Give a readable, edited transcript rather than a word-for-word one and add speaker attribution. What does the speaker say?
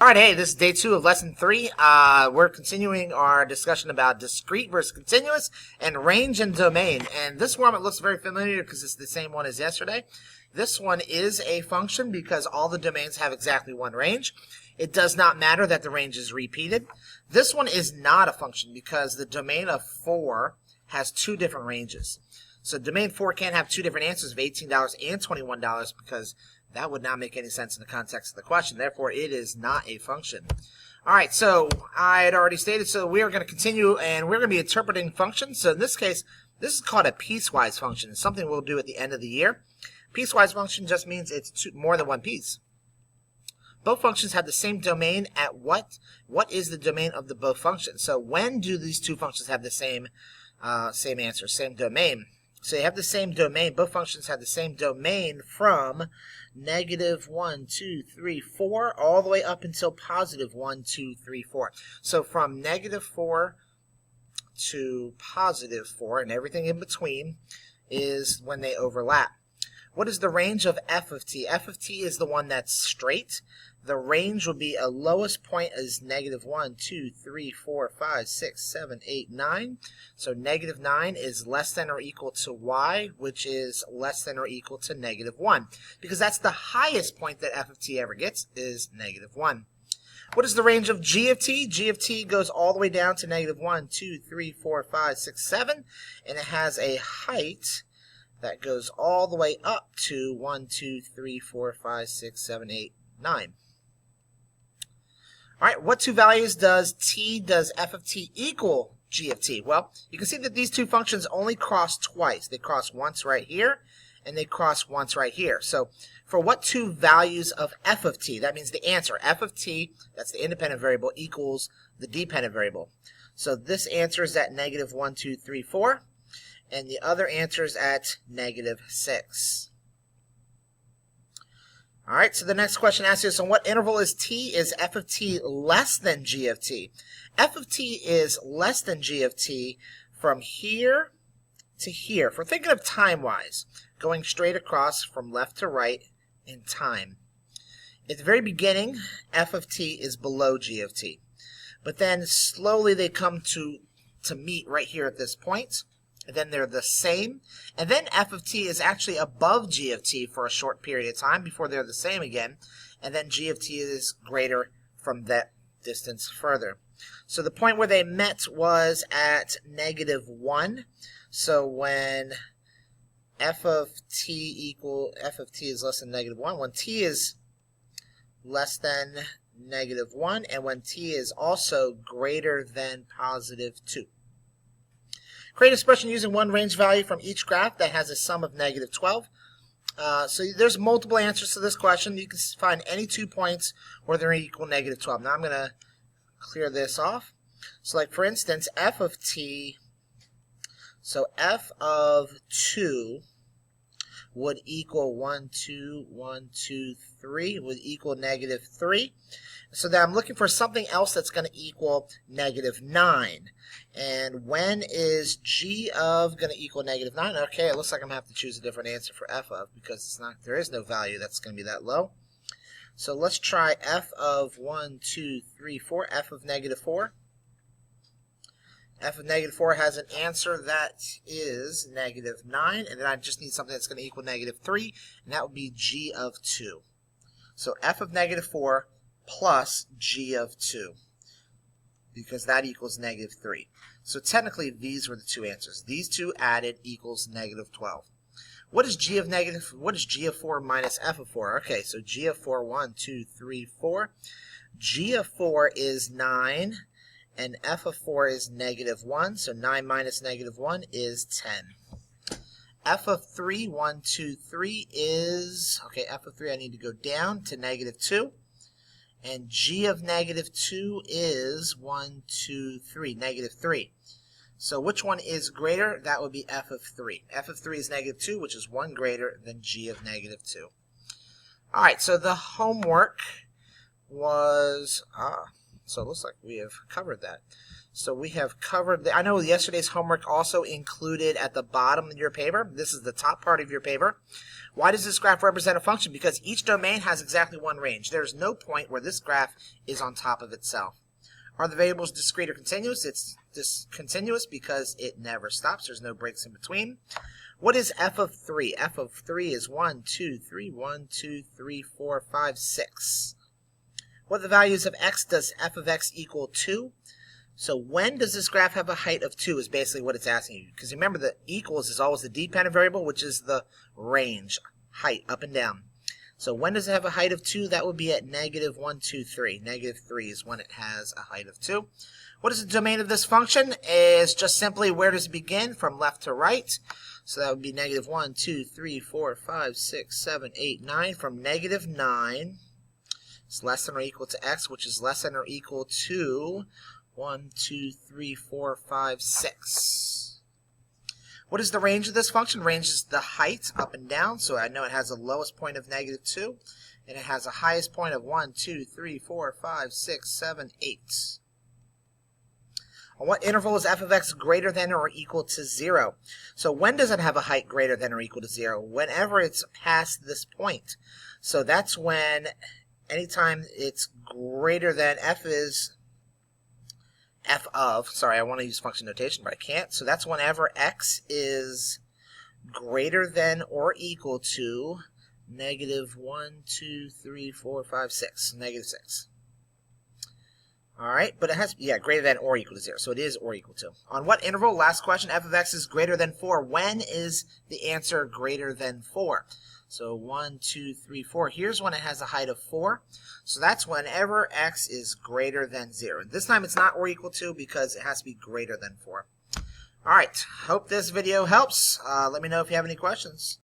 Speaker 1: All right, hey, this is day 2 of lesson 3. We're continuing our discussion about discrete versus continuous and range and domain. And this one, it looks very familiar because it's the same one as yesterday. This one is a function because all the domains have exactly one range. It does not matter that the range is repeated. This one is not a function because the domain of 4 has 2 different ranges. So domain 4 can't have 2 different answers of $18 and $21 because that would not make any sense in the context of the question. Therefore, it is not a function. All right, so I had already stated, so we are going to continue, and we're going to be interpreting functions. So in this case, this is called a piecewise function. It's something we'll do at the end of the year. Piecewise function just means it's more than one piece. Both functions have the same domain at what? What is the domain of the both functions? So when do these two functions have the same answer, same domain? So you have the same domain. Both functions have the same domain from negative 1, 2, 3, 4, all the way up until positive 1, 2, 3, 4. So from negative 4 to positive 4 and everything in between is when they overlap. What is the range of f of t? F of t is the one that's straight. The range will be a lowest point is negative 1, 2, 3, 4, 5, 6, 7, 8, 9. So negative 9 is less than or equal to y, which is less than or equal to negative 1. Because that's the highest point that f of t ever gets is negative 1. What is the range of g of t? G of t goes all the way down to negative 1, 2, 3, 4, 5, 6, 7. And it has a height that goes all the way up to 1, 2, 3, 4, 5, 6, 7, 8, 9. All right, what two values does f of t equal g of t? Well, you can see that these two functions only cross twice. They cross once right here, and they cross once right here. So for what two values of f of t, that means the answer, f of t, that's the independent variable, equals the dependent variable. So this answer is at negative 1, 2, 3, 4, and the other answer is at negative 6. All right, so the next question asks us, on what interval is t? Is f of t less than g of t? F of t is less than g of t from here to here. If we're thinking of time-wise, going straight across from left to right in time. At the very beginning, f of t is below g of t. But then slowly they come to meet right here at this point. And then they're the same. And then f of t is actually above g of t for a short period of time before they're the same again. And then g of t is greater from that distance further. So the point where they met was at negative 1. So when f of t is less than negative 1, when t is less than negative 1, and when t is also greater than positive 2. Create an expression using one range value from each graph that has a sum of negative 12. So there's multiple answers to this question. You can find any 2 points where they're equal negative 12. Now I'm going to clear this off. So like for instance, f of t, so f of 2 would equal 1, 2, 1, 2, 3, would equal negative 3. So then I'm looking for something else that's going to equal negative 9. And when is g of going to equal negative 9? Okay, it looks like I'm going to have to choose a different answer for f of because there is no value that's going to be that low. So let's try f of 1, 2, 3, 4, f of negative 4. F of negative 4 has an answer that is negative 9, and then I just need something that's going to equal negative 3, and that would be g of 2. So f of negative 4 plus g of 2, because that equals negative 3. So technically, these were the two answers. These two added equals negative 12. What is g of 4 minus f of 4? Okay, so g of 4, 1, 2, 3, 4. G of 4 is 9. And f of 4 is negative 1, so 9 minus negative 1 is 10. F of 3, 1, 2, 3 is, okay, f of 3 I need to go down to negative 2. And g of negative 2 is 1, 2, 3, negative 3. So which one is greater? That would be f of 3. F of 3 is negative 2, which is 1 greater than g of negative 2. All right, so the homework was... So it looks like we have covered that. So we have covered, I know yesterday's homework also included at the bottom of your paper. This is the top part of your paper. Why does this graph represent a function? Because each domain has exactly one range. There's no point where this graph is on top of itself. Are the variables discrete or continuous? It's discontinuous because it never stops. There's no breaks in between. What is f of 3? F of 3 is 1, 2, 3, 1, 2, 3, 4, 5, 6. What are the values of x? Does f of x equal 2? So when does this graph have a height of 2 is basically what it's asking you. Because remember, the equals is always the dependent variable, which is the range, height, up and down. So when does it have a height of 2? That would be at negative 1, 2, 3. Negative 3 is when it has a height of 2. What is the domain of this function? Is just simply where does it begin from left to right. So that would be negative 1, 2, 3, 4, 5, 6, 7, 8, 9. From negative 9 is less than or equal to x, which is less than or equal to 1, 2, 3, 4, 5, 6. What is the range of this function? Range is the height up and down. So I know it has a lowest point of negative 2. And it has a highest point of 1, 2, 3, 4, 5, 6, 7, 8. On what interval is f of x greater than or equal to 0? So when does it have a height greater than or equal to 0? Whenever it's past this point. So that's when anytime it's greater than sorry, I want to use function notation, but I can't. So that's whenever x is greater than or equal to negative 1, 2, 3, 4, 5, 6. Negative 6. Alright, but it has, greater than or equal to 0. So it is or equal to. On what interval, last question, f of x is greater than 4. When is the answer greater than 4? So 1, 2, 3, 4. Here's when it has a height of 4. So that's whenever x is greater than 0. This time it's not or equal to because it has to be greater than 4. Alright, hope this video helps. Let me know if you have any questions.